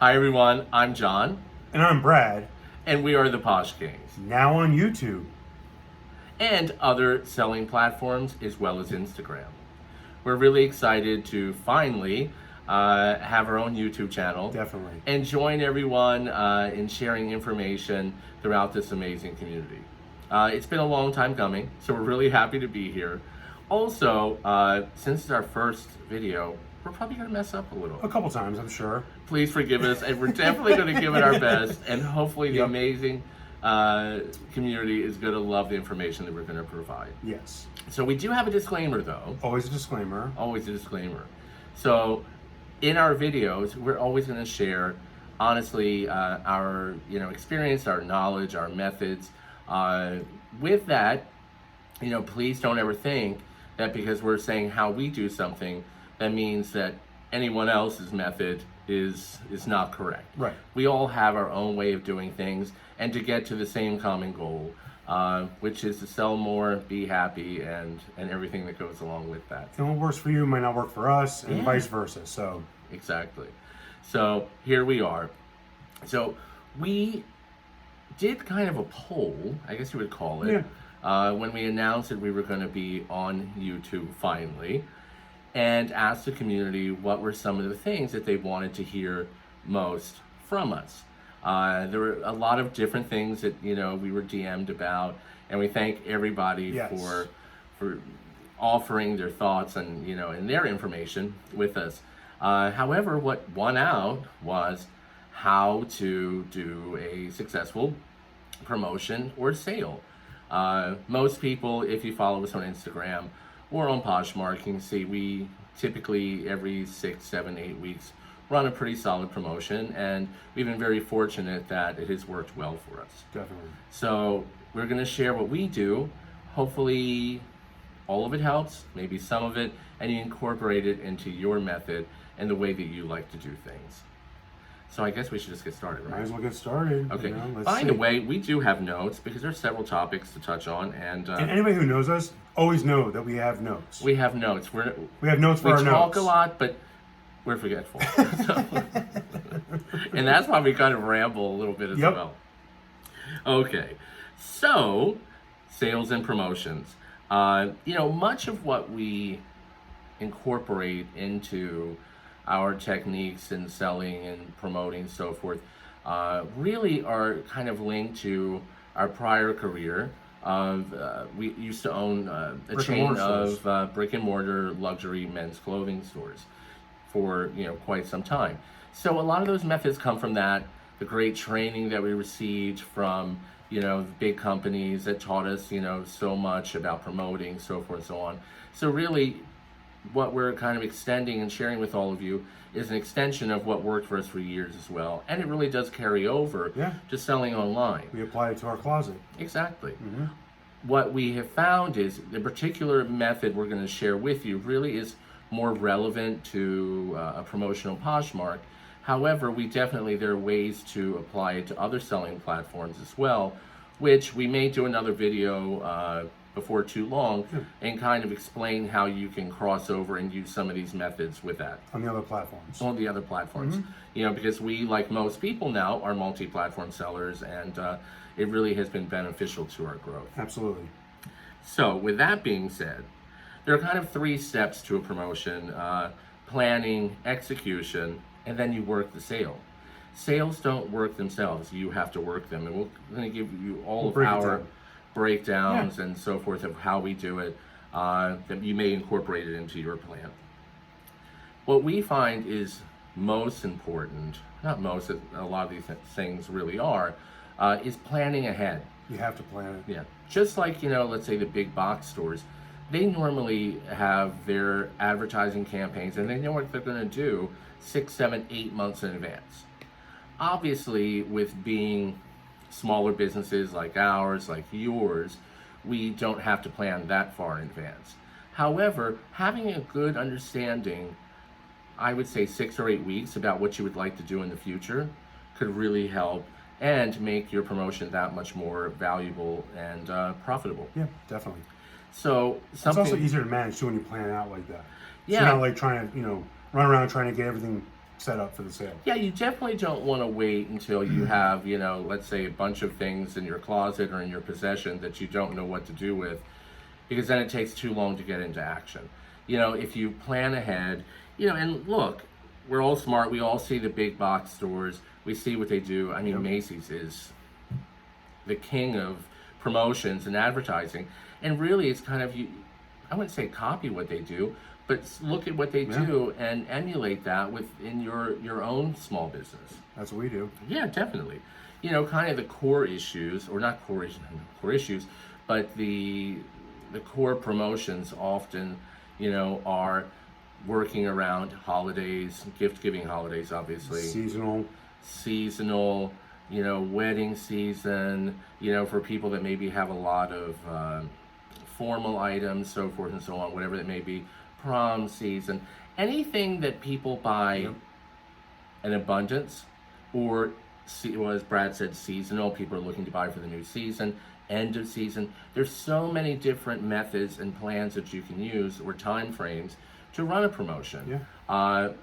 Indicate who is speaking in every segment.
Speaker 1: Hi everyone, I'm John,
Speaker 2: And I'm Brad,
Speaker 1: and we are the Posh Kings,
Speaker 2: now on YouTube.
Speaker 1: and other selling platforms as well as Instagram. We're really excited to finally have our own YouTube channel.
Speaker 2: Definitely.
Speaker 1: And join everyone in sharing information throughout this amazing community. It's been a long time coming, so we're really happy to be here. Also, since it's our first video, we're probably going to mess up a little.
Speaker 2: A couple times, I'm sure.
Speaker 1: Please forgive us, and we're definitely going to give it our best, and hopefully the
Speaker 2: Yep.
Speaker 1: amazing community is going to love the information that we're going to provide.
Speaker 2: Yes.
Speaker 1: So we do have a disclaimer, though.
Speaker 2: Always a disclaimer.
Speaker 1: Always a disclaimer. So in our videos, we're always going to share, honestly, our experience, our knowledge, our methods. With that, please don't ever think that because we're saying how we do something, that means that anyone else's method is not correct.
Speaker 2: Right.
Speaker 1: We all have our own way of doing things and to get to the same common goal, which is to sell more, be happy, and everything that goes along with that.
Speaker 2: And what works for you might not work for us, and
Speaker 1: Yeah.
Speaker 2: vice versa. So,
Speaker 1: Exactly. So here we are. So we did kind of a poll, I guess you would call it, when we announced that we were going to be on YouTube finally, and asked the community what were some of the things that they wanted to hear most from us. There were a lot of different things that we were DM'd about, and we thank everybody
Speaker 2: Yes.
Speaker 1: for offering their thoughts and and their information with us. However, what won out was how to do a successful promotion or sale. Most people, if you follow us on Instagram or on Poshmark, you can see we typically every 6, 7, 8 weeks run a pretty solid promotion, and we've been very fortunate that it has worked well for us.
Speaker 2: definitely.
Speaker 1: So we're going to share what we do. Hopefully all of it helps, maybe some of it, and you incorporate it into your method and the way that you like to do things. So I guess we should just get started,
Speaker 2: Might
Speaker 1: right?
Speaker 2: as well get started.
Speaker 1: Okay.
Speaker 2: Let's
Speaker 1: By
Speaker 2: see.
Speaker 1: the way, we do have notes because there's several topics to touch on, and
Speaker 2: And anybody who knows us, always know that we have notes.
Speaker 1: we have notes.
Speaker 2: We have notes for
Speaker 1: We
Speaker 2: our
Speaker 1: talk
Speaker 2: notes.
Speaker 1: a lot, but we're forgetful. And that's why we kind of ramble a little bit as
Speaker 2: Yep.
Speaker 1: well. Okay, so sales and promotions. Much of what we incorporate into our techniques in selling and promoting, so forth, really are kind of linked to our prior career. We used to own a
Speaker 2: Brick and
Speaker 1: chain
Speaker 2: mortar
Speaker 1: of
Speaker 2: stores.
Speaker 1: brick and mortar luxury men's clothing stores for quite some time. So a lot of those methods come from that. The great training that we received from big companies that taught us so much about promoting, so forth and so on. So really, what we're kind of extending and sharing with all of you is an extension of what worked for us for years as well, and it really does carry over
Speaker 2: Yeah.
Speaker 1: to selling online.
Speaker 2: We apply it to our closet.
Speaker 1: Exactly. What we have found is the particular method we're going to share with you really is more relevant to a promotional Poshmark. However, there are ways to apply it to other selling platforms as well, which we may do another video before too long and kind of explain how you can cross over and use some of these methods with that
Speaker 2: On the other platforms.
Speaker 1: on the other platforms. Because we, like most people now, are multi-platform sellers, and it really has been beneficial to our growth.
Speaker 2: Absolutely.
Speaker 1: So with that being said, there are kind of 3 steps to a promotion: planning, execution, and then you work the sale. Sales don't work themselves. You have to work them, and we're going to give you all of
Speaker 2: break it
Speaker 1: our
Speaker 2: down.
Speaker 1: breakdowns and so forth of how we do it, that you may incorporate it into your plan. What we find is most important, not most, a lot of these things really are, is planning ahead.
Speaker 2: You have to plan it.
Speaker 1: Yeah, just like, let's say the big box stores, they normally have their advertising campaigns and they know what they're going to do 6, 7, 8 months in advance. Obviously, with being smaller businesses like ours, like yours, we don't have to plan that far in advance. However, having a good understanding, I would say 6 or 8 weeks, about what you would like to do in the future could really help and make your promotion that much more valuable and profitable.
Speaker 2: Yeah, definitely.
Speaker 1: So
Speaker 2: It's also
Speaker 1: something,
Speaker 2: easier to manage too when you plan it out like that. So
Speaker 1: Yeah.
Speaker 2: you're not like trying to, run around trying to get everything set up for the sale.
Speaker 1: Yeah, you definitely don't want to wait until you have, let's say a bunch of things in your closet or in your possession that you don't know what to do with, because then it takes too long to get into action. If you plan ahead, and look, we're all smart. We all see the big box stores. We see what they do. I mean,
Speaker 2: Yep.
Speaker 1: Macy's is the king of promotions and advertising. And really, it's kind of, I wouldn't say copy what they do, but look at what they do and emulate that within your own small business.
Speaker 2: That's what we do.
Speaker 1: Yeah, definitely. Kind of the core issues, or not core issues, but the core promotions often, are working around holidays, gift-giving holidays, obviously. Seasonal, wedding season, for people that maybe have a lot of formal items, so forth and so on, whatever it may be, prom season, anything that people buy in abundance, or as Brad said, seasonal, people are looking to buy for the new season, end of season. There's so many different methods and plans that you can use, or time frames, to run a promotion.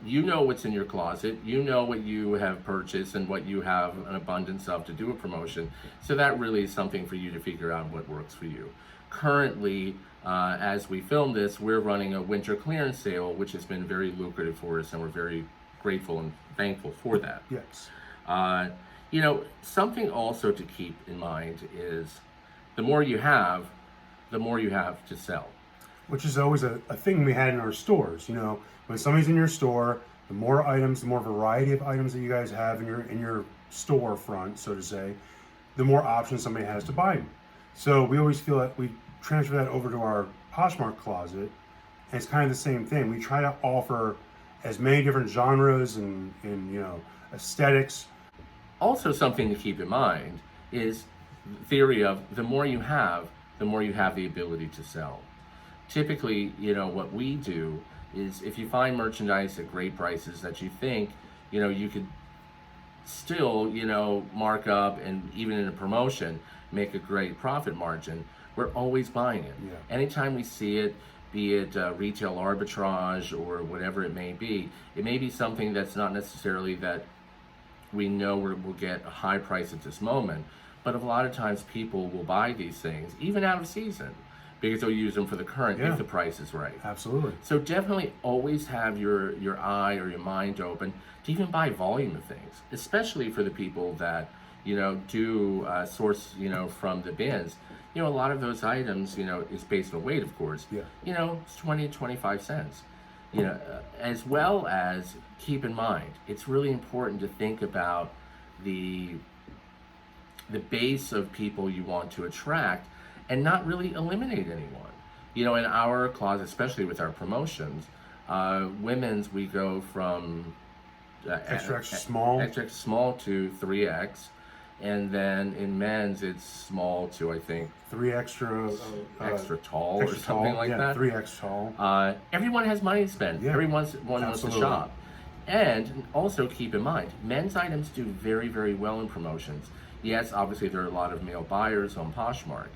Speaker 1: You know what's in your closet, you know what you have purchased and what you have an abundance of to do a promotion. So that really is something for you to figure out what works for you. Currently, as we film this, we're running a winter clearance sale, which has been very lucrative for us, and we're very grateful and thankful for that.
Speaker 2: Yes.
Speaker 1: Something also to keep in mind is the more you have to sell.
Speaker 2: Which is always a thing we had in our stores. When somebody's in your store, the more items, the more variety of items that you guys have in your storefront, so to say, the more options somebody has to buy them. So we always feel that we transfer that over to our Poshmark closet, and it's kind of the same thing. We try to offer as many different genres and aesthetics.
Speaker 1: Also, something to keep in mind is the theory of the more you have the ability to sell. Typically, what we do is, if you find merchandise at great prices that you think, you could still, mark up, and even in a promotion, make a great profit margin, we're always buying it. Anytime we see it, be it retail arbitrage or whatever it may be something that's not necessarily that we know we'll get a high price at this moment, but a lot of times people will buy these things, even out of season, because they'll use them for the current if the price is right.
Speaker 2: Absolutely.
Speaker 1: So definitely always have your eye or your mind open to even buy volume of things, especially for the people that do source from the bins. A lot of those items is based on weight, of course. It's 20-25 cents. As well as keep in mind, it's really important to think about the base of people you want to attract, and not really eliminate anyone. In our closet, especially with our promotions, women's, we go from
Speaker 2: extra small
Speaker 1: to 3X, and then in men's it's small to, I think,
Speaker 2: 3 extra
Speaker 1: tall, or something like that.
Speaker 2: 3X tall.
Speaker 1: Everyone has money to spend. Everyone wants to shop. And also keep in mind, men's items do very, very well in promotions. Yes, obviously there are a lot of male buyers on Poshmark,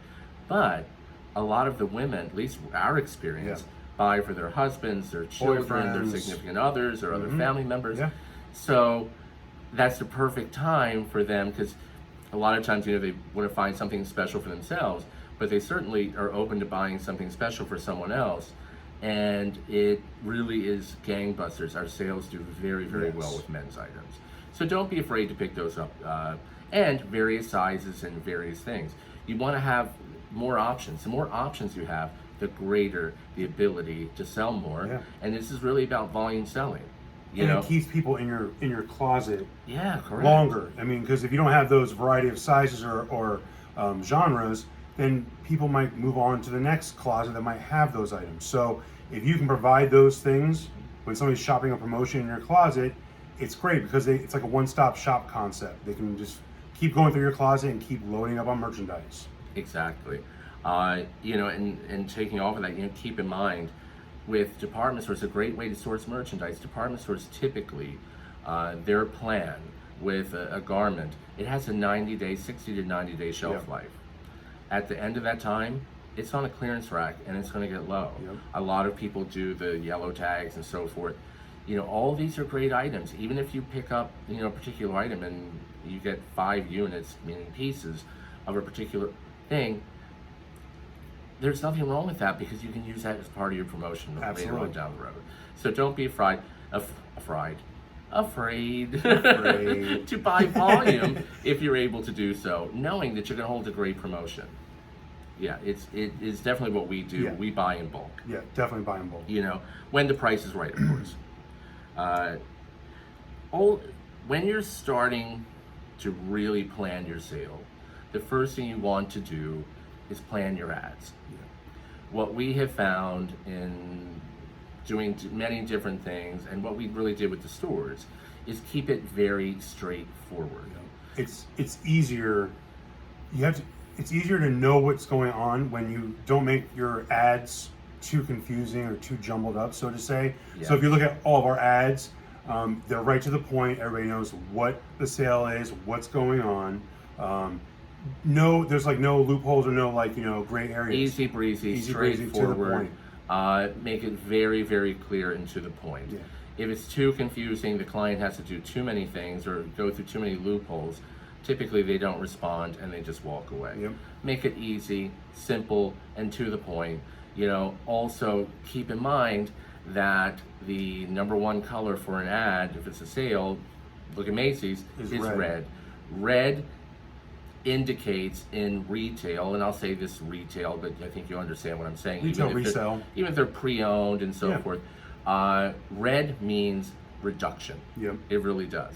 Speaker 1: but a lot of the women, at least our experience, buy for their husbands, their children, their significant others, or other family members. So that's the perfect time for them, because a lot of times, they want to find something special for themselves, but they certainly are open to buying something special for someone else. And it really is gangbusters. Our sales do very, very well with men's items. So don't be afraid to pick those up. And various sizes and various things. You want to have more options. The more options you have, the greater the ability to sell more. And this is really about volume selling.
Speaker 2: And it keeps people in your closet
Speaker 1: correct.
Speaker 2: longer. I mean, because if you don't have those variety of sizes or genres, then people might move on to the next closet that might have those items. So if you can provide those things when somebody's shopping a promotion in your closet, it's great, because it's like a one-stop shop concept. They can just keep going through your closet and keep loading up on merchandise.
Speaker 1: Exactly. And taking off of that, keep in mind, with department stores, a great way to source merchandise. Department stores typically, their plan with a garment, it has a 60 to 90 day shelf life. At the end of that time, it's on a clearance rack and it's going to get low. A lot of people do the yellow tags and so forth. You know, all these are great items. Even if you pick up, you know, a particular item and you get 5 units, meaning pieces, of a particular thing, there's nothing wrong with that because you can use that as part of your promotion later on down the road. So don't be afraid to buy volume if you're able to do so, knowing that you're going to hold a great promotion. Yeah, it is definitely what we do.
Speaker 2: Yeah.
Speaker 1: We buy in bulk.
Speaker 2: Yeah, definitely buy in bulk.
Speaker 1: You know, when the price is right, of course. When you're starting to really plan your sale, the first thing you want to do is plan your ads.
Speaker 2: Yeah.
Speaker 1: What we have found in doing many different things, and what we really did with the stores, is keep it very straightforward.
Speaker 2: It's easier. It's easier to know what's going on when you don't make your ads too confusing or too jumbled up, so to say.
Speaker 1: Yeah.
Speaker 2: So if you look at all of our ads, they're right to the point. Everybody knows what the sale is, what's going on. There's like no loopholes or no gray areas.
Speaker 1: Easy breezy, straightforward. Make it very, very clear and to the point.
Speaker 2: Yeah.
Speaker 1: If it's too confusing, the client has to do too many things or go through too many loopholes, typically they don't respond and they just walk away.
Speaker 2: Yep.
Speaker 1: Make it easy, simple, and to the point. You know, also keep in mind that the number one color for an ad, if it's a sale, look at Macy's, is red. Red indicates in retail, and I'll say this retail, but I think you understand what I'm saying.
Speaker 2: Retail, resale.
Speaker 1: Even if they're pre-owned and so forth. Red means reduction.
Speaker 2: Yep.
Speaker 1: It really does.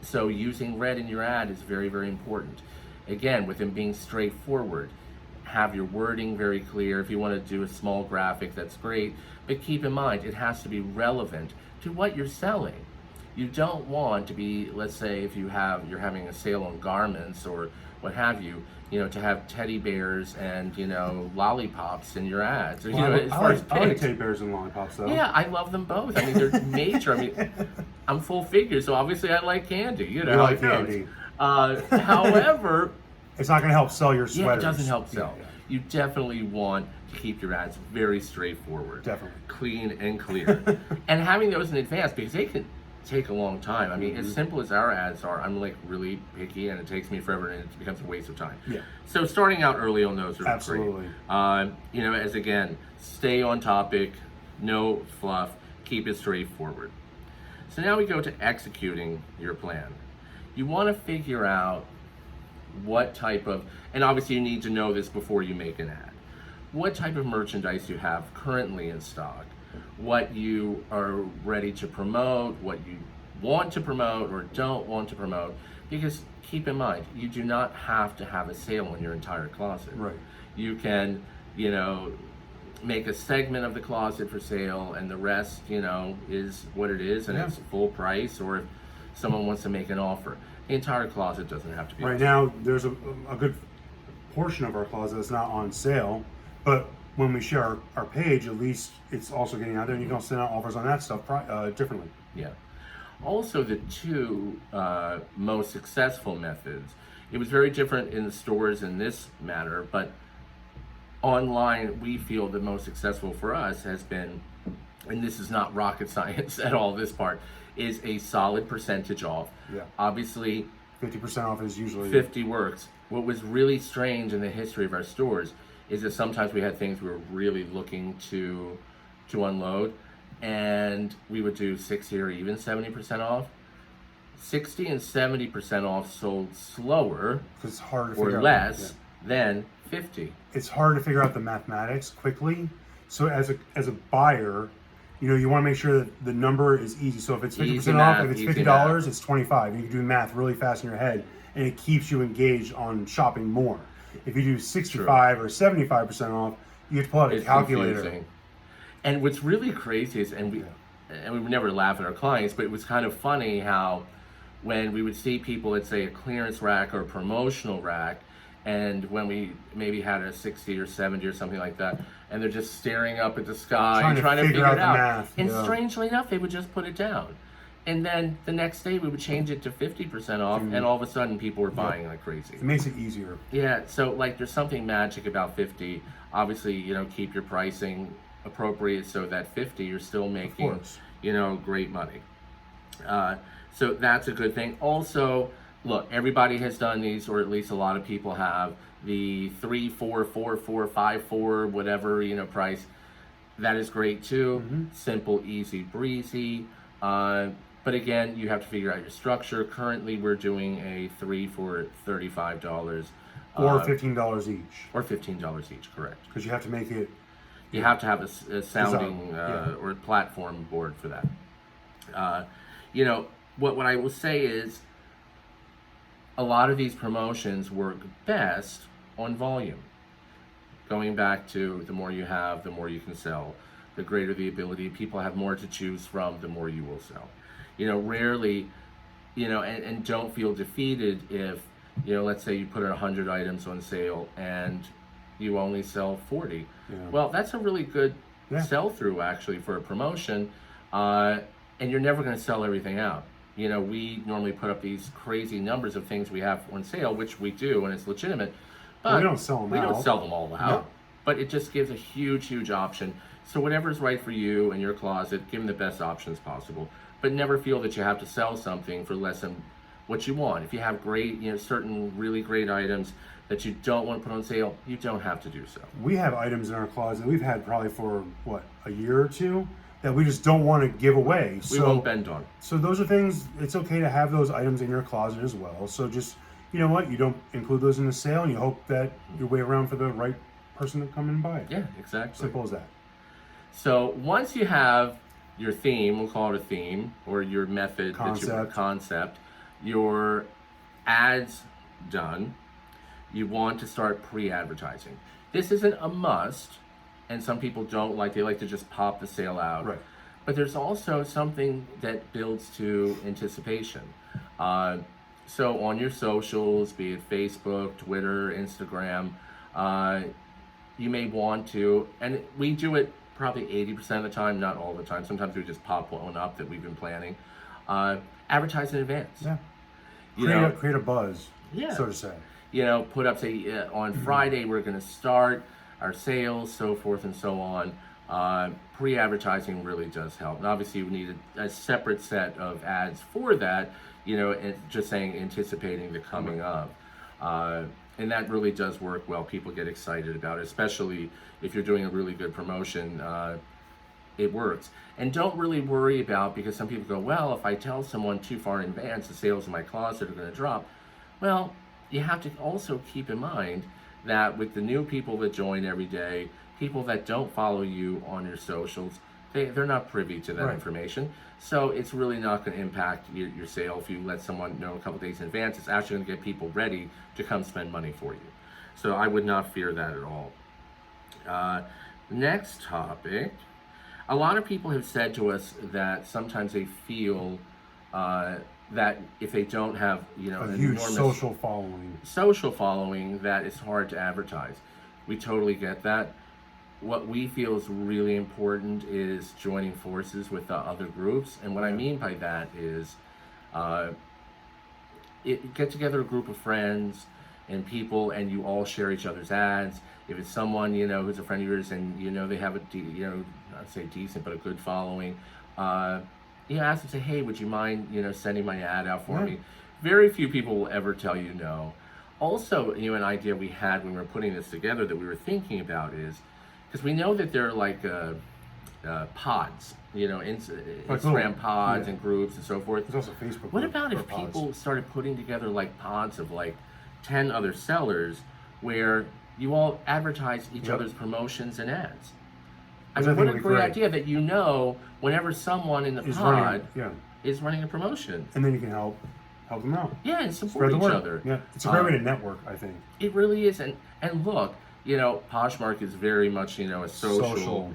Speaker 1: So using red in your ad is very, very important. Again, with them being straightforward, have your wording very clear. If you want to do a small graphic, that's great. But keep in mind, it has to be relevant to what you're selling. You don't want to be, let's say, if you're having a sale on garments or what have you, to have teddy bears and lollipops in your ads. Or,
Speaker 2: I like teddy bears and lollipops though.
Speaker 1: Yeah, I love them both. I mean, they're major. I mean, I'm full figure, so obviously I like candy. You
Speaker 2: like candy.
Speaker 1: However,
Speaker 2: it's not going to help sell your sweaters.
Speaker 1: Yeah, it doesn't help sell.
Speaker 2: Yeah.
Speaker 1: You definitely want to keep your ads very straightforward,
Speaker 2: definitely
Speaker 1: clean and clear, and having those in advance because they can take a long time. I mean, as simple as our ads are, I'm like really picky, and it takes me forever, and it becomes a waste of time.
Speaker 2: Yeah.
Speaker 1: So starting out early on those are
Speaker 2: absolutely
Speaker 1: great. As again, stay on topic, no fluff, keep it straightforward. So now we go to executing your plan. You want to figure out what type of, and obviously you need to know this before you make an ad, what type of merchandise you have currently in stock, what you are ready to promote, what you want to promote or don't want to promote, because keep in mind, you do not have to have a sale in your entire closet.
Speaker 2: Right.
Speaker 1: You can, make a segment of the closet for sale and the rest, is what it is, and it's full price, or if someone wants to make an offer. The entire closet doesn't have to be.
Speaker 2: Right now, there's a good portion of our closet that's not on sale, but when we share our page, at least it's also getting out there, and you can send out offers on that stuff differently.
Speaker 1: Yeah. Also, the two most successful methods, it was very different in the stores in this matter, but online, we feel the most successful for us has been, and this is not rocket science at all, this part, is a solid percentage off.
Speaker 2: Yeah.
Speaker 1: Obviously,
Speaker 2: 50% off is usually
Speaker 1: 50 works. What was really strange in the history of our stores is that sometimes we had things we were really looking to unload, and we would do 60 or even 70% off. 60 and 70% off sold slower,
Speaker 2: because it's hard to figure
Speaker 1: or less than 50.
Speaker 2: It's hard to figure out the mathematics quickly. So as a buyer, you want to make sure that the number is easy. So if it's 50% off, if it's $50, it's $25. You can do math really fast in your head, and it keeps you engaged on shopping more. If you do 65 or 75% off, you have to pull out a calculator.
Speaker 1: Confusing. And what's really crazy is, and we would never laugh at our clients, but it was kind of funny how when we would see people at, say, a clearance rack or a promotional rack, and when we maybe had a 60 or 70 or something like that, and they're just staring up at the sky trying to figure it out.
Speaker 2: Math.
Speaker 1: And strangely enough, they would just put it down. And then the next day we would change it to 50% off, and all of a sudden people were buying like crazy.
Speaker 2: It makes it easier.
Speaker 1: Yeah, so there's something magic about 50. Obviously, keep your pricing appropriate so that 50 you're still making,
Speaker 2: course.
Speaker 1: great money. So that's a good thing. Also, look, everybody has done these, or at least a lot of people have, the 3, 4, 4, 4, 5, 4, whatever, price. That is great too. Simple, easy, breezy. But again, you have to figure out your structure. Currently, we're doing a 3 for $35.
Speaker 2: Or $15 each.
Speaker 1: Or $15 each, correct.
Speaker 2: Because you have to make it.
Speaker 1: You have to have a sounding or platform board for that. What I will say is, a lot of these promotions work best on volume. Going back to the more you have, the more you can sell, the greater the ability. People have more to choose from, the more you will sell. Rarely, and don't feel defeated if, let's say you put 100 items on sale and you only sell 40. Well, that's a really good sell-through actually for a promotion, and you're never going to sell everything out. We normally put up these crazy numbers of things we have on sale, which we do, and it's legitimate. But
Speaker 2: we don't sell them out.
Speaker 1: We don't sell them all out.
Speaker 2: No.
Speaker 1: But it just gives a huge option. So whatever's right for you and your closet, give them the best options possible. But never feel that you have to sell something for less than what you want. If you have great, certain really great items that you don't want to put on sale, you don't have to do so.
Speaker 2: We have items in our closet we've had probably for, a year or two, that we just don't want to give away.
Speaker 1: We won't bend on.
Speaker 2: So those are things, it's okay to have those items in your closet as well. So just, you don't include those in the sale, and you hope that you wait around for the right person to come and buy it.
Speaker 1: Yeah, exactly.
Speaker 2: Simple as that.
Speaker 1: So once you have your theme, we'll call it a theme, or your method, concept, your ads done, you want to start pre-advertising. This isn't a must, and some people they like to just pop the sale out.
Speaker 2: Right.
Speaker 1: But there's also something that builds to anticipation. So on your socials, be it Facebook, Twitter, Instagram, you may want to, and we do it probably 80% of the time, not all the time. Sometimes we just pop one up that we've been planning. Advertise in advance.
Speaker 2: Yeah. Create a buzz, so to say.
Speaker 1: Put up, say, on Friday we're going to start our sales, so forth and so on. Pre-advertising really does help. And obviously we need a separate set of ads for that, and just saying anticipating the coming of. And that really does work well. People get excited about it, especially if you're doing a really good promotion. It works. And don't really worry about, because some people go, well, if I tell someone too far in advance the sales in my closet are going to drop. Well, you have to also keep in mind that with the new people that join every day, people that don't follow you on your socials, they're not privy to that information. So it's really not going to impact your sale if you let someone know a couple days in advance. It's actually going to get people ready to come spend money for you. So I would not fear that at all. Next topic. A lot of people have said to us that sometimes they feel that if they don't have,
Speaker 2: a huge social following,
Speaker 1: that it's hard to advertise. We totally get that. What we feel is really important is joining forces with the other groups. And what I mean by that is get together a group of friends and people, and you all share each other's ads. If it's someone, who's a friend of yours and they have I'd say decent, but a good following, ask them, say, hey, would you mind, sending my ad out for me? Very few people will ever tell you no. Also, an idea we had when we were putting this together that we were thinking about is, because we know that there are like pods, Instagram pods and groups and so forth.
Speaker 2: There's also Facebook.
Speaker 1: What about if people started putting together like pods of like 10 other sellers where you all advertise each other's promotions and ads? I mean, what a great idea that whenever someone in the pod is running a promotion.
Speaker 2: And then you can help them out.
Speaker 1: Yeah, and support each other.
Speaker 2: Yeah, it's a great way to network, I think.
Speaker 1: It really is. And look, Poshmark is very much, a social.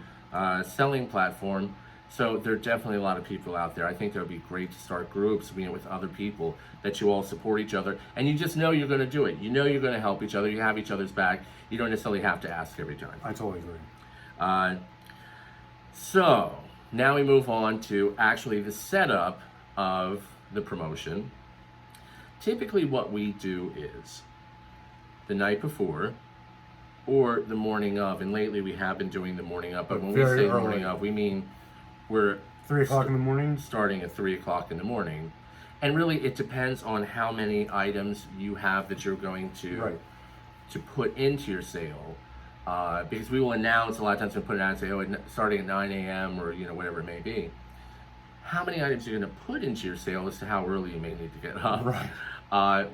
Speaker 1: Selling platform. So there are definitely a lot of people out there. I think that would be great to start groups, with other people that you all support each other. And you just know you're going to do it. You're going to help each other. You have each other's back. You don't necessarily have to ask every time.
Speaker 2: I totally agree.
Speaker 1: So now we move on to actually the setup of the promotion. Typically what we do is the night before, or the morning of. And lately we have been doing the morning of, but when we
Speaker 2: Very
Speaker 1: say
Speaker 2: early.
Speaker 1: morning of, we mean we're
Speaker 2: 3 o'clock in the morning.
Speaker 1: starting at 3 o'clock in the morning. And really it depends on how many items you have that you're going
Speaker 2: Right.
Speaker 1: to put into your sale. Because we will announce a lot of times we put it out and say, oh, starting at 9 a.m. or whatever it may be. How many items you're going to put into your sale as to how early you may need to get up.
Speaker 2: Right.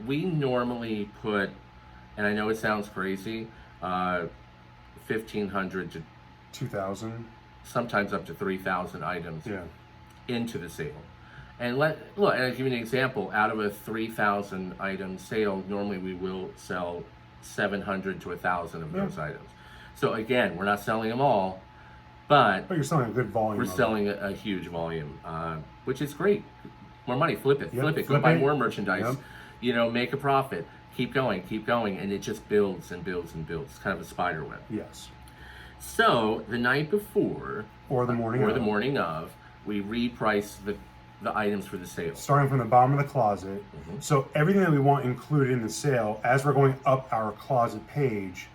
Speaker 1: We normally put, and I know it sounds crazy, 1,500 to
Speaker 2: 2,000.
Speaker 1: sometimes up to 3,000 items
Speaker 2: Yeah.
Speaker 1: into the sale. And look, and I'll give you an example. Out of a 3,000 item sale, normally we will sell 700 to 1,000 of those items. So again, we're not selling them all, but
Speaker 2: you're selling a good volume.
Speaker 1: we're
Speaker 2: of
Speaker 1: selling a huge volume, which is great. More money, flip it,
Speaker 2: Yep,
Speaker 1: flip it, go
Speaker 2: flip
Speaker 1: buy
Speaker 2: it.
Speaker 1: more merchandise,
Speaker 2: Yep.
Speaker 1: Make a profit, keep going, and it just builds and builds and builds. It's kind of a spider web.
Speaker 2: Yes.
Speaker 1: So the night before,
Speaker 2: Or the morning.
Speaker 1: or
Speaker 2: of.
Speaker 1: the morning of, we reprice the items for the sale.
Speaker 2: Starting from the bottom of the closet. So everything that we want included in the sale, as we're going up our closet page,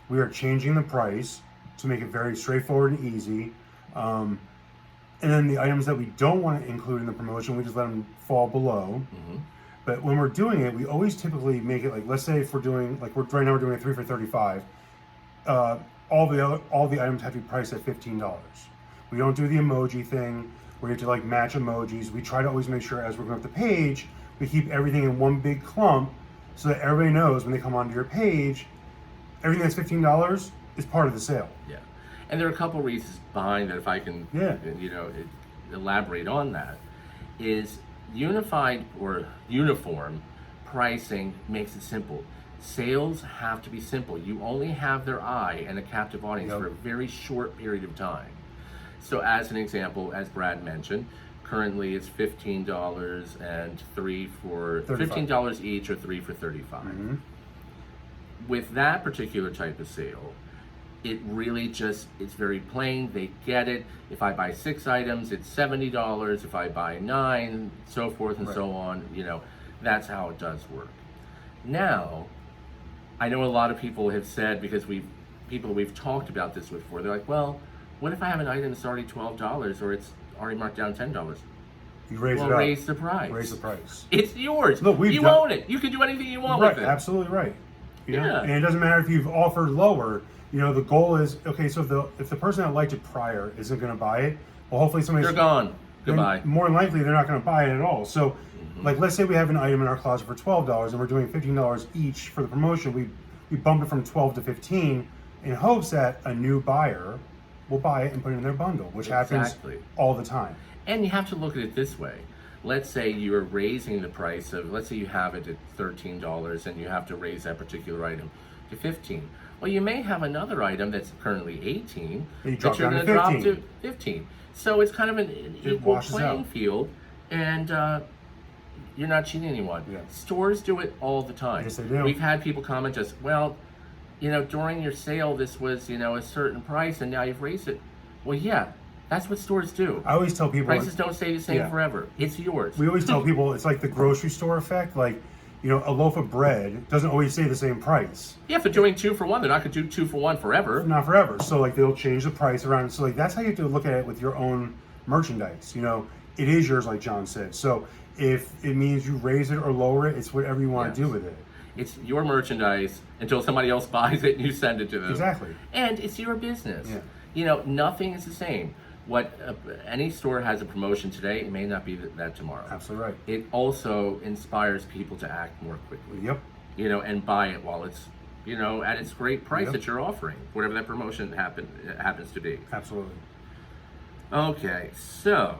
Speaker 2: we are changing the price to make it very straightforward and easy. And then the items that we don't want to include in the promotion, we just let them fall below. But when we're doing it, we always typically make it like, let's say if we're doing, like right now we're doing a 3 for $35. All the items have to be priced at $15. We don't do the emoji thing where you have to like match emojis. We try to always make sure as we're going up the page, we keep everything in one big clump so that everybody knows when they come onto your page, everything that's $15 is part of the sale.
Speaker 1: Yeah, and there are a couple reasons behind that. If I can, elaborate on that, is unified or uniform pricing makes it simple. Sales have to be simple. You only have their eye and a captive audience for a very short period of time. So as an example, as Brad mentioned, currently it's $15 and $15 each or 3 for $35. With that particular type of sale, it really it's very plain. They get it. If I buy 6 items, it's $70. If I buy 9, so forth and so on, that's how it does work. Now, I know a lot of people have said, because we've talked about this before, they're like, well, what if I have an item that's already $12 or it's already marked down $10?
Speaker 2: You raise it up.
Speaker 1: Raise the price.
Speaker 2: Raise the price.
Speaker 1: It's yours.
Speaker 2: Look,
Speaker 1: you own it. You can do anything you want with it.
Speaker 2: Absolutely right.
Speaker 1: Yeah.
Speaker 2: And it doesn't matter if you've offered lower. The goal is, okay, so if the person that liked it prior isn't going to buy it, well, hopefully somebody's...
Speaker 1: They're gone. Goodbye.
Speaker 2: More than likely, they're not going to buy it at all. So, like, let's say we have an item in our closet for $12 and we're doing $15 each for the promotion. We bump it from 12 to 15 in hopes that a new buyer will buy it and put it in their bundle, which happens all the time.
Speaker 1: And you have to look at it this way. Let's say you're raising the price of, let's say you have it at $13 and you have to raise that particular item to $15. Well, you may have another item that's currently $18 that you're going to drop to $15. So it's kind of an equal playing field, and you're not cheating anyone.
Speaker 2: Yeah.
Speaker 1: Stores do it all the time.
Speaker 2: Yes, they do.
Speaker 1: We've had people comment us, well, during your sale, this was, a certain price, and now you've raised it. Well, yeah, that's what stores do.
Speaker 2: I always tell people...
Speaker 1: Prices don't stay the same forever. It's yours.
Speaker 2: We always tell people it's like the grocery store effect. Like, a loaf of bread doesn't always stay the same price.
Speaker 1: Yeah, if they're doing 2 for 1, they're not going to do 2 for 1 forever.
Speaker 2: Not forever. So, like, they'll change the price around. So, like, that's how you have to look at it with your own merchandise. It is yours, like John said. So, if it means you raise it or lower it, it's whatever you want to do with it.
Speaker 1: It's your merchandise until somebody else buys it and you send it to them.
Speaker 2: Exactly.
Speaker 1: And it's your business.
Speaker 2: Yeah.
Speaker 1: Nothing is the same. What any store has a promotion today, it may not be that tomorrow.
Speaker 2: Absolutely right.
Speaker 1: It also inspires people to act more quickly.
Speaker 2: Yep.
Speaker 1: And buy it while it's, at its great price that you're offering, whatever that promotion happens to be.
Speaker 2: Absolutely.
Speaker 1: Okay, so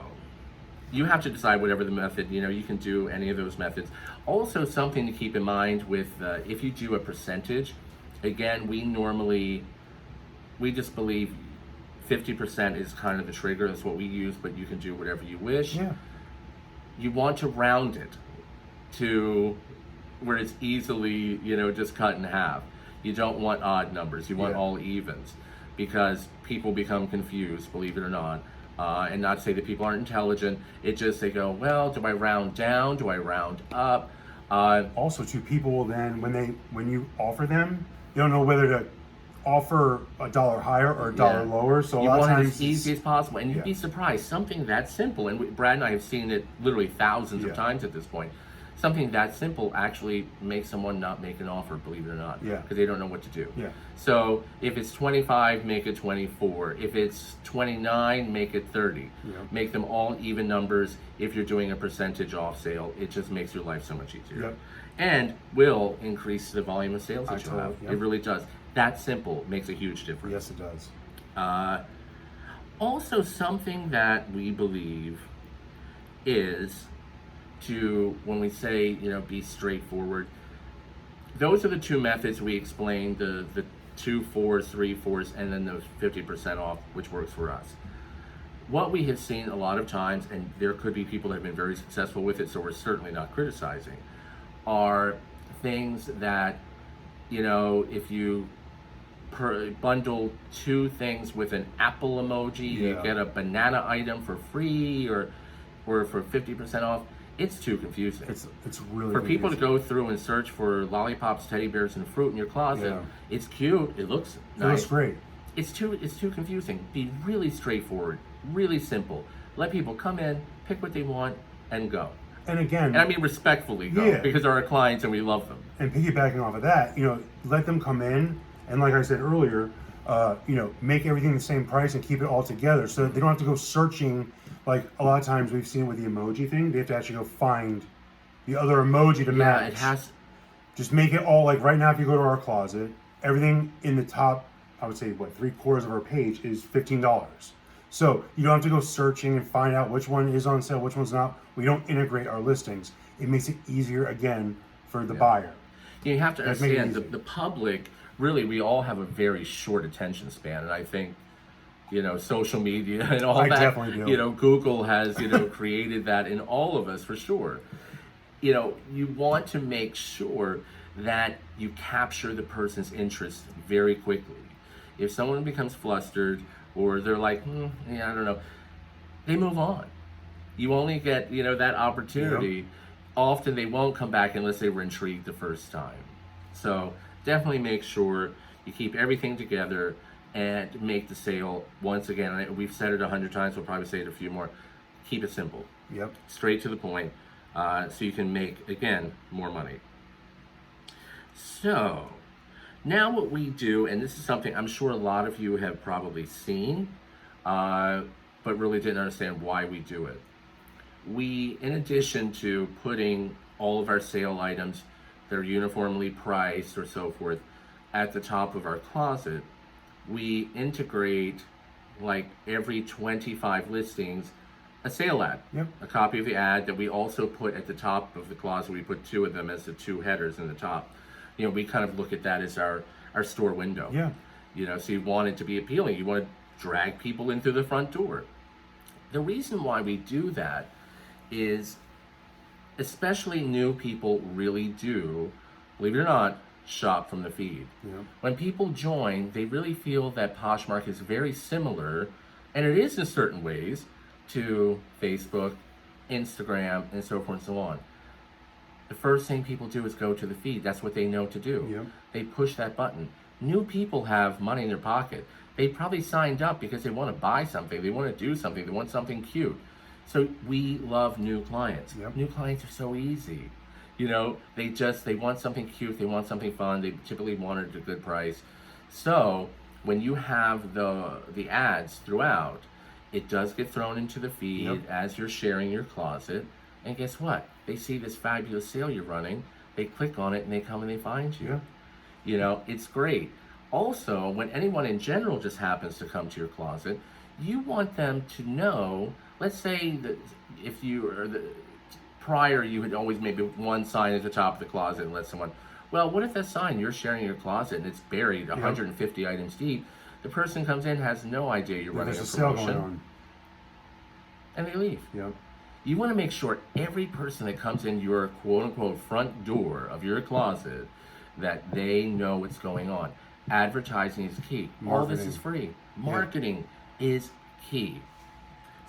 Speaker 1: you have to decide whatever the method, you can do any of those methods. Also, something to keep in mind with if you do a percentage, again, we just believe 50% is kind of the trigger. That's what we use, but you can do whatever you wish.
Speaker 2: Yeah.
Speaker 1: You want to round it to where it's easily, just cut in half. You don't want odd numbers. You want all evens, because people become confused, believe it or not. And not to say that people aren't intelligent. It just, they go, well, do I round down? Do I round up?
Speaker 2: Also, too, people will then, when you offer them, they don't know whether to offer a dollar higher or a dollar lower. So a
Speaker 1: you
Speaker 2: lot of
Speaker 1: want it
Speaker 2: times
Speaker 1: as easy as possible, and you'd be surprised. Something that simple, and Brad and I have seen it literally thousands of times at this point. Something that simple actually makes someone not make an offer, believe it or not, because they don't know what to do. So if it's 25, make it 24. If it's 29, make it 30. Make them all even numbers. If you're doing a percentage off sale, it just makes your life so much easier. And will increase the volume of sales that you have. It really does. That simple makes a huge difference.
Speaker 2: Yes, it does.
Speaker 1: Also, something that we believe is to, when we say, be straightforward, those are the two methods we explained, the 2 4s, 3 4s, and then the 50% off, which works for us. What we have seen a lot of times, and there could be people that have been very successful with it, so we're certainly not criticizing, are things that, if you bundle 2 things with an apple emoji, you get a banana item for free or for 50% off. It's too confusing.
Speaker 2: It's really
Speaker 1: for people to go through and search for lollipops, teddy bears, and fruit in your closet. It's cute. It looks nice.
Speaker 2: It looks great.
Speaker 1: It's too confusing. Be really straightforward, really simple. Let people come in, pick what they want, and go.
Speaker 2: And again,
Speaker 1: and I mean respectfully go, because they're our clients and we love them.
Speaker 2: And piggybacking off of that, let them come in, and like I said earlier, make everything the same price and keep it all together so that they don't have to go searching. Like a lot of times we've seen with the emoji thing, they have to actually go find the other emoji to match.
Speaker 1: Yeah, it has.
Speaker 2: Just make it all, like right now if you go to our closet, everything in the top, I would say, 3/4 of our page is $15. So you don't have to go searching and find out which one is on sale, which one's not. We don't integrate our listings. It makes it easier, again, for the buyer.
Speaker 1: You have to understand, the public, really, we all have a very short attention span. And I think, social media and all that. I
Speaker 2: definitely do.
Speaker 1: Google has, created that in all of us for sure. You want to make sure that you capture the person's interest very quickly. If someone becomes flustered or they're like, I don't know, they move on. You only get, that opportunity. Often they won't come back unless they were intrigued the first time. So definitely make sure you keep everything together and make the sale. Once again, we've said it 100 times, we'll probably say it a few more. Keep it simple. Straight to the point, so you can make, again, more money. So now what we do, and this is something I'm sure a lot of you have probably seen, but really didn't understand why we do it. We, in addition to putting all of our sale items that are uniformly priced or so forth at the top of our closet, we integrate, like every 25 listings, a sale ad, a copy of the ad that we also put at the top of the closet. We put 2 of them as the 2 headers in the top. We kind of look at that as our store window. So you want it to be appealing. You want to drag people in through the front door. The reason why we do that is, especially new people really do, believe it or not, shop from the feed. When people join, they really feel that Poshmark is very similar, and it is in certain ways, to Facebook, Instagram, and so forth and so on. The first thing people do is go to the feed. That's what they know to do. They push that button. New people have money in their pocket. They probably signed up because they want to buy something, they want to do something, they want something cute. So we love new clients. New clients are so easy. They want something cute, they want something fun, they typically want it at a good price. So when you have the ads throughout, it does get thrown into the feed as you're sharing your closet. And guess what? They see this fabulous sale you're running, they click on it and they come and they find you. It's great. Also, when anyone in general just happens to come to your closet, you want them to know, let's say that if you are prior, you had always maybe one sign at the top of the closet and let someone, well, what if that sign, you're sharing your closet and it's buried 150 items deep, the person comes in, has no idea you're running a promotion, and they leave. You want to make sure every person that comes in your quote-unquote front door of your closet, that they know what's going on. Advertising is key. All this is free. Marketing is key.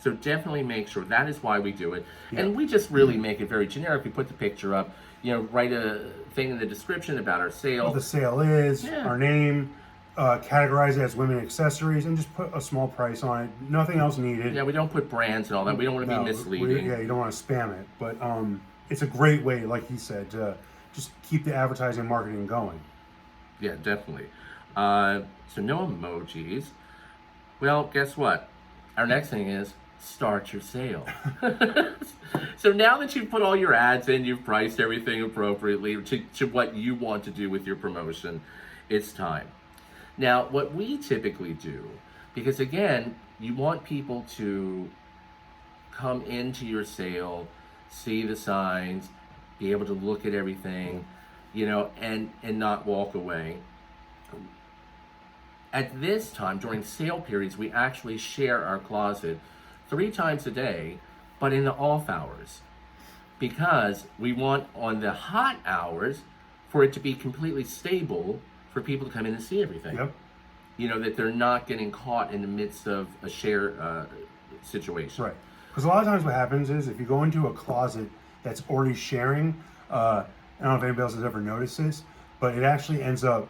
Speaker 1: So definitely make sure. That is why we do it. And we just really make it very generic. We put the picture up, write a thing in the description about our sale.
Speaker 2: What the sale is, our name, categorize it as women accessories and just put a small price on it. Nothing else needed.
Speaker 1: Yeah, we don't put brands and all that. We don't want to be misleading.
Speaker 2: Yeah, you don't want to spam it. But it's a great way, like he said, to just keep the advertising and marketing going.
Speaker 1: Yeah, definitely. So no emojis. Well, guess what? Our next thing is start your sale. So now that you've put all your ads in, you've priced everything appropriately to what you want to do with your promotion, it's time. Now, what we typically do, because again, you want people to come into your sale, see the signs, be able to look at everything, and not walk away. At this time, during sale periods, we actually share our closet 3 times a day, but in the off hours, because we want on the hot hours for it to be completely stable for people to come in and see everything.
Speaker 2: Yep.
Speaker 1: That they're not getting caught in the midst of a share situation.
Speaker 2: Right. Because a lot of times what happens is if you go into a closet that's already sharing, I don't know if anybody else has ever noticed this, but it actually ends up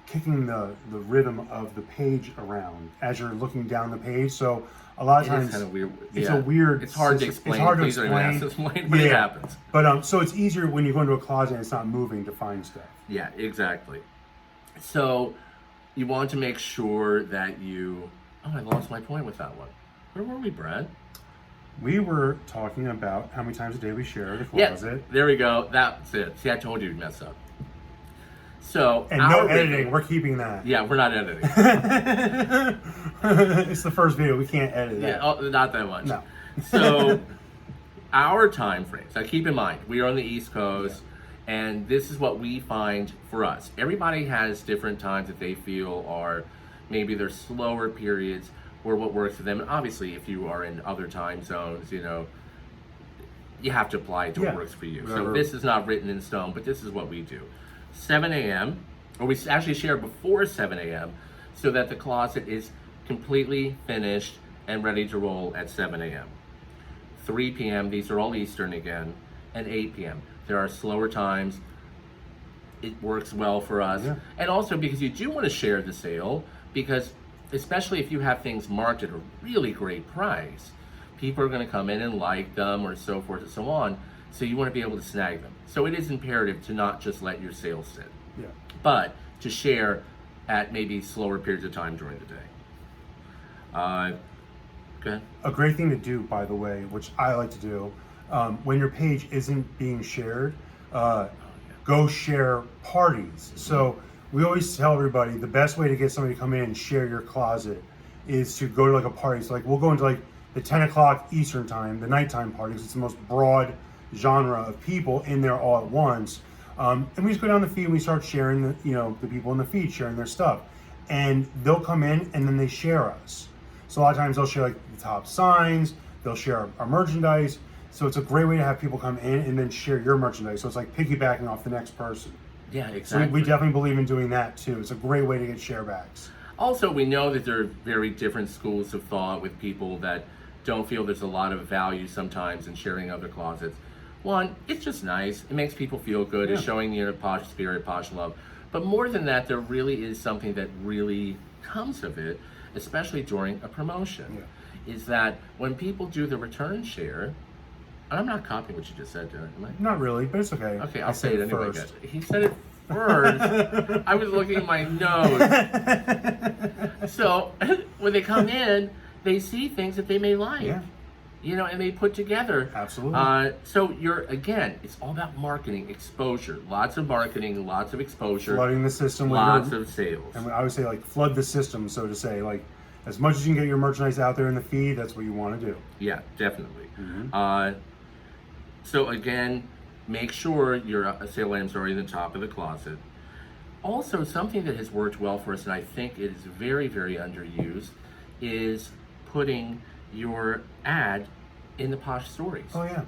Speaker 2: kicking the rhythm of the page around as you're looking down the page. So a lot of times
Speaker 1: it's kind of weird.
Speaker 2: It's a weird.
Speaker 1: It's hard to explain.
Speaker 2: It's hard to
Speaker 1: Please don't even ask to explain, but it happens.
Speaker 2: But so it's easier when you go into a closet and it's not moving to find stuff.
Speaker 1: Yeah, exactly. So you want to make sure that you. Oh, I lost my point with that one. Where were we, Brad?
Speaker 2: We were talking about how many times a day we share the closet.
Speaker 1: Yeah, there we go. That's it. See, I told you to mess up. So
Speaker 2: and no editing. We're keeping that.
Speaker 1: Yeah, we're not editing.
Speaker 2: It's the first video. We can't edit that.
Speaker 1: Yeah, not that much.
Speaker 2: No.
Speaker 1: So our time frames. Now, keep in mind, we are on the East Coast, and this is what we find for us. Everybody has different times that they feel are maybe their slower periods or what works for them. And obviously, if you are in other time zones, you have to apply it to what works for you. So this is not written in stone, but this is what we do. 7 a.m., or we actually share before 7 a.m., so that the closet is completely finished and ready to roll at 7 a.m. 3 p.m., these are all Eastern again, and 8 p.m. There are slower times. It works well for us. Yeah. And also because you do want to share the sale, because especially if you have things marked at a really great price, people are going to come in and like them or so forth and so on. So you want to be able to snag them. So it is imperative to not just let your sales sit, but to share at maybe slower periods of time during the day. Go ahead.
Speaker 2: A great thing to do, by the way, which I like to do, when your page isn't being shared, go share parties. So we always tell everybody the best way to get somebody to come in and share your closet is to go to like a party. So like we'll go into like the 10 o'clock Eastern time, the nighttime parties. It's the most broad genre of people in there all at once. And we just go down the feed and we start sharing the people in the feed sharing their stuff. And they'll come in and then they share us. So a lot of times they'll share like the top signs, they'll share our merchandise. So it's a great way to have people come in and then share your merchandise. So it's like piggybacking off the next person.
Speaker 1: Yeah, exactly.
Speaker 2: So we definitely believe in doing that too. It's a great way to get share backs.
Speaker 1: Also, we know that there are very different schools of thought with people that don't feel there's a lot of value sometimes in sharing other closets. One, it's just nice. It makes people feel good. It's showing posh spirit, posh love. But more than that, there really is something that really comes of it, especially during a promotion, is that when people do the return share, and I'm not copying what you just said, am I?
Speaker 2: Not really, but it's okay.
Speaker 1: Okay, I'll say it anyway. First. He said it first. I was looking at my nose. So when they come in, they see things that they may like. Yeah. And they put together.
Speaker 2: Absolutely.
Speaker 1: So it's all about marketing, exposure. Lots of marketing, lots of exposure.
Speaker 2: Flooding the system.
Speaker 1: Lots of sales.
Speaker 2: And I would say like flood the system, so to say. Like as much as you can get your merchandise out there in the feed, that's what you want to do.
Speaker 1: Yeah, definitely. Mm-hmm. So again, make sure your sale items are in the top of the closet. Also, something that has worked well for us, and I think it is very, very underused, is putting your ad in the Posh stories.
Speaker 2: Oh yeah.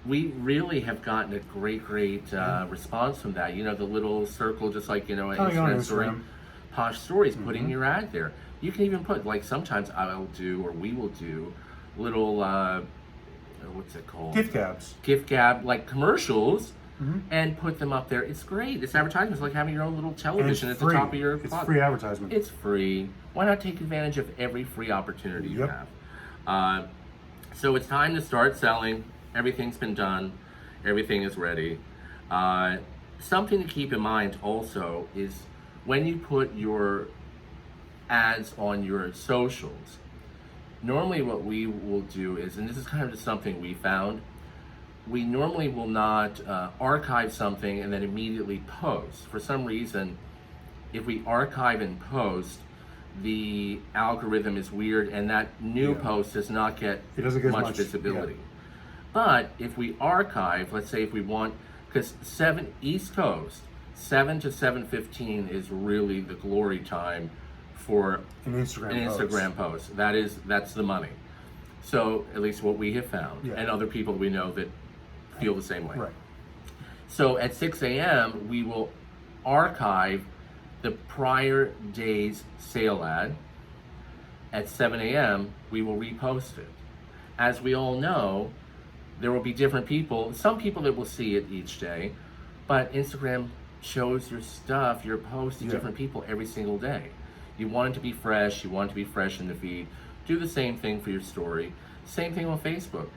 Speaker 1: We really have gotten a great response from that. The little circle, just like Instagram story, Posh stories, putting your ad there. You can even put sometimes we will do little what's it called?
Speaker 2: Gift gabs.
Speaker 1: Gift gab, like commercials and put them up there. It's great. It's advertising. It's like having your own little television at the
Speaker 2: free.
Speaker 1: top of your
Speaker 2: It's
Speaker 1: closet.
Speaker 2: free advertisement.
Speaker 1: It's free. Why not take advantage of every free opportunity you
Speaker 2: Yep.
Speaker 1: have? So it's time to start selling. Everything's been done. Everything is ready. Something to keep in mind also is when you put your ads on your socials, normally what we will do is, and this is kind of just something we found, we normally will not archive something and then immediately post. For some reason, if we archive and post, the algorithm is weird and that new post does not get
Speaker 2: It doesn't get
Speaker 1: much visibility. But if we archive, let's say if we want, because East Coast, 7 to 7:15 is really the glory time for
Speaker 2: An
Speaker 1: Instagram post. That's the money. So at least what we have found, and other people we know that feel the same way.
Speaker 2: Right.
Speaker 1: So at 6 a.m. we will archive the prior day's sale ad. At 7 a.m. we will repost it. As we all know, there will be different people, some people that will see it each day, but Instagram shows your stuff, your posts to different people every single day. You want it to be fresh, you want it to be fresh in the feed. Do the same thing for your story. Same thing on Facebook.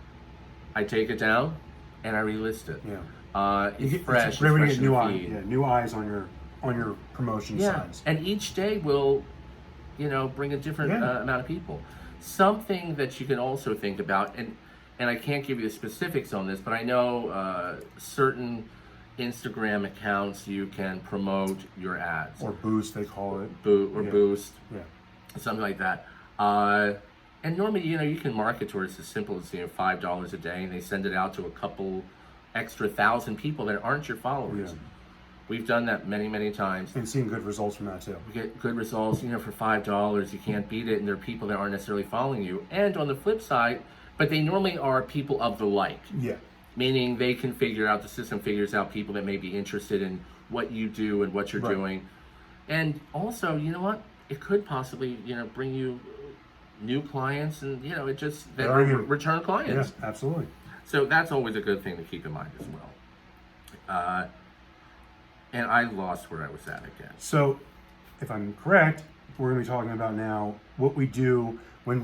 Speaker 1: I take it down and I relist it. It's fresh,
Speaker 2: It's great when you
Speaker 1: fresh
Speaker 2: get
Speaker 1: in the feed.
Speaker 2: new eyes on your promotion size.
Speaker 1: And each day will, bring a different amount of people. Something that you can also think about, and I can't give you the specifics on this, but I know certain Instagram accounts you can promote your ads.
Speaker 2: Or boost, they call it.
Speaker 1: Boost.
Speaker 2: Yeah.
Speaker 1: Something like that. And normally, you can market towards as simple as $5 a day, and they send it out to a couple extra thousand people that aren't your followers.
Speaker 2: Yeah.
Speaker 1: We've done that many, many times.
Speaker 2: And seeing good results from that too.
Speaker 1: We get good results, for $5. You can't beat it, and there are people that aren't necessarily following you. And on the flip side, but they normally are people of the like.
Speaker 2: Yeah.
Speaker 1: Meaning they can figure out, the system figures out people that may be interested in what you do and what you're doing. And also, you know what? It could possibly, bring you new clients and, it just, return clients.
Speaker 2: Yeah, absolutely.
Speaker 1: So that's always a good thing to keep in mind as well. And I lost where I was at again.
Speaker 2: So, if I'm correct, we're going to be talking about now what we do when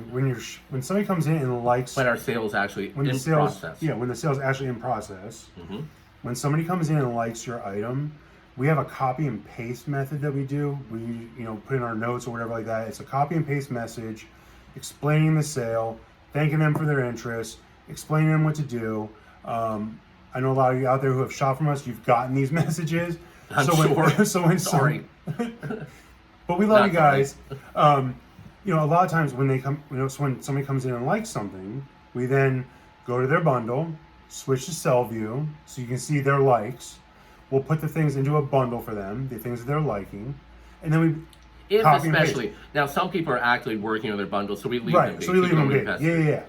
Speaker 2: somebody comes in and likes.
Speaker 1: When our sales actually process.
Speaker 2: Yeah, when the sales actually in process. When somebody comes in and likes your item, we have a copy and paste method that we do. We put in our notes or whatever like that. It's a copy and paste message, explaining the sale, thanking them for their interest, explaining them what to do. I know a lot of you out there who have shopped from us. You've gotten these messages.
Speaker 1: I'm sure.
Speaker 2: Sorry. But we love you guys. A lot of times when they come, when somebody comes in and likes something, we then go to their bundle, switch to sell view, so you can see their likes. We'll put the things into a bundle for them, the things that they're liking, and then we
Speaker 1: especially now some people are actually working on their bundles, so we leave them be.
Speaker 2: So we leave them be. Yeah.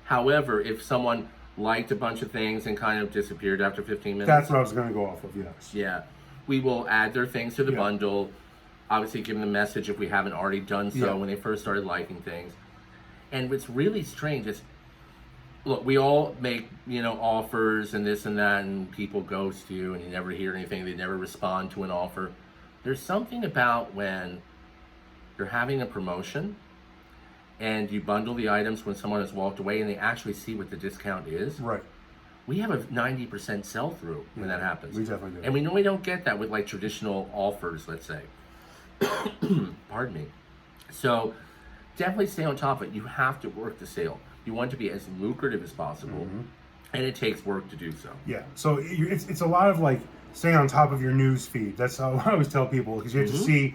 Speaker 1: However, if someone liked a bunch of things and kind of disappeared after 15 minutes,
Speaker 2: that's what I was going to go off of. Yes.
Speaker 1: Yeah, we will add their things to the bundle. Obviously, give them the message if we haven't already done so when they first started liking things. And what's really strange is, look, we all make, offers and this and that, and people ghost you and you never hear anything. They never respond to an offer. There's something about when you're having a promotion and you bundle the items when someone has walked away and they actually see what the discount is.
Speaker 2: Right.
Speaker 1: We have a 90% sell-through when that happens.
Speaker 2: We definitely do.
Speaker 1: And we normally don't get that with like traditional offers, let's say. Pardon me. So definitely stay on top of it. You have to work the sale. You want it to be as lucrative as possible, and it takes work to do so.
Speaker 2: Yeah. So it's a lot of like staying on top of your news feed. That's how I always tell people, because you have to see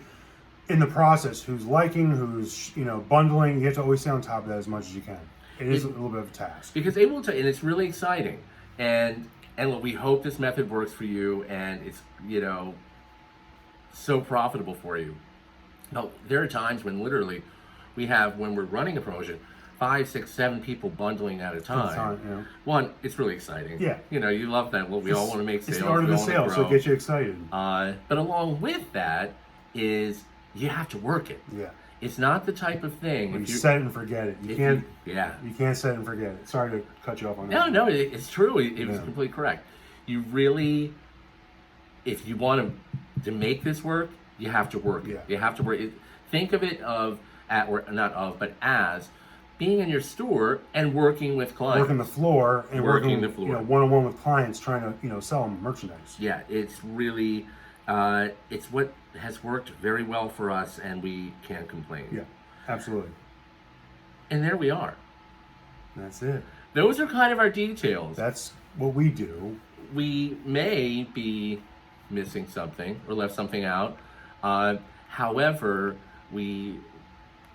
Speaker 2: in the process who's liking, who's bundling. You have to always stay on top of that as much as you can. It is a little bit of a task
Speaker 1: because they will, and it's really exciting. And look, we hope this method works for you, and it's so profitable for you. Now, there are times when literally we have, when we're running a promotion, 5, 6, 7 people bundling at a time. One, it's really exciting.
Speaker 2: Yeah.
Speaker 1: You love that. Well, we all want to make sales.
Speaker 2: It's the art of the sale, so it gets you excited.
Speaker 1: But along with that is you have to work it.
Speaker 2: Yeah.
Speaker 1: It's not the type of thing.
Speaker 2: You set it and forget it. You can't. You can't set it and forget it. Sorry to cut you off on that.
Speaker 1: No, it's true. It was completely correct. You really if you want to make this work, you have to work.
Speaker 2: Yeah.
Speaker 1: You have to work. Think of it as being in your store and working with clients.
Speaker 2: Working the floor and
Speaker 1: Working the floor.
Speaker 2: one-on-one with clients, trying to sell them merchandise.
Speaker 1: Yeah, it's really it's what has worked very well for us, and we can't complain.
Speaker 2: Yeah, absolutely.
Speaker 1: And there we are.
Speaker 2: That's it.
Speaker 1: Those are kind of our details.
Speaker 2: That's what we do.
Speaker 1: We may be missing something or left something out. However, we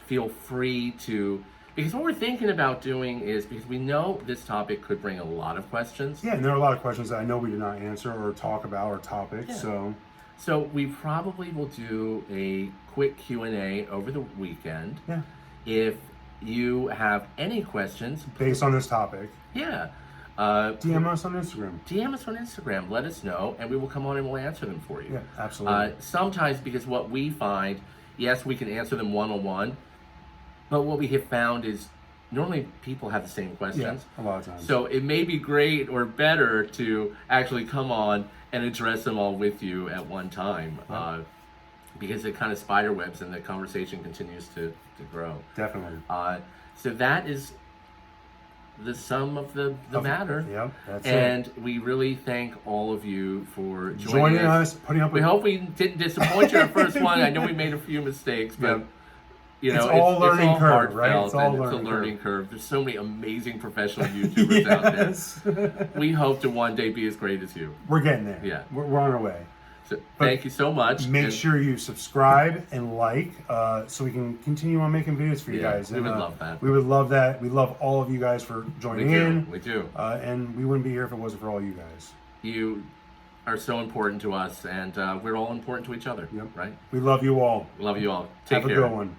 Speaker 1: feel free to, because what we're thinking about doing is, because we know this topic could bring a lot of questions.
Speaker 2: Yeah, and there are a lot of questions that I know we did not answer or talk about or topics.
Speaker 1: Yeah. So we probably will do a quick Q&A over the weekend.
Speaker 2: Yeah.
Speaker 1: If you have any questions
Speaker 2: Based on this topic,
Speaker 1: yeah,
Speaker 2: DM us on Instagram.
Speaker 1: DM us on Instagram. Let us know, and we will come on and we'll answer them for you.
Speaker 2: Yeah, absolutely.
Speaker 1: Sometimes, because what we find, yes, we can answer them one-on-one, but what we have found is normally people have the same questions.
Speaker 2: Yeah, a lot of times.
Speaker 1: So it may be great or better to actually come on and address them all with you at one time, because it kind of spider webs and the conversation continues to grow.
Speaker 2: Definitely.
Speaker 1: So that is the sum of the matter.
Speaker 2: Yep, that's
Speaker 1: and
Speaker 2: it.
Speaker 1: we really thank all of you for
Speaker 2: Joining us, putting up
Speaker 1: we
Speaker 2: with...
Speaker 1: hope we didn't disappoint you our first one. I know we made a few mistakes, but you know,
Speaker 2: it's all learning curve,
Speaker 1: heartfelt,
Speaker 2: right? It's all
Speaker 1: and
Speaker 2: learning
Speaker 1: it's a learning curve. There's so many amazing professional YouTubers out there. We hope to one day be as great as you.
Speaker 2: We're getting there.
Speaker 1: Yeah.
Speaker 2: We're on our way.
Speaker 1: So thank you so much.
Speaker 2: Make sure you subscribe and like, so we can continue on making videos for you guys.
Speaker 1: We
Speaker 2: And,
Speaker 1: would love that.
Speaker 2: We would love that. We love all of you guys for joining in.
Speaker 1: We do.
Speaker 2: And we wouldn't be here if it wasn't for all you guys.
Speaker 1: You are so important to us, and we're all important to each other.
Speaker 2: Yep.
Speaker 1: Right?
Speaker 2: We love you all.
Speaker 1: Love you all. Take care.
Speaker 2: Have a good one.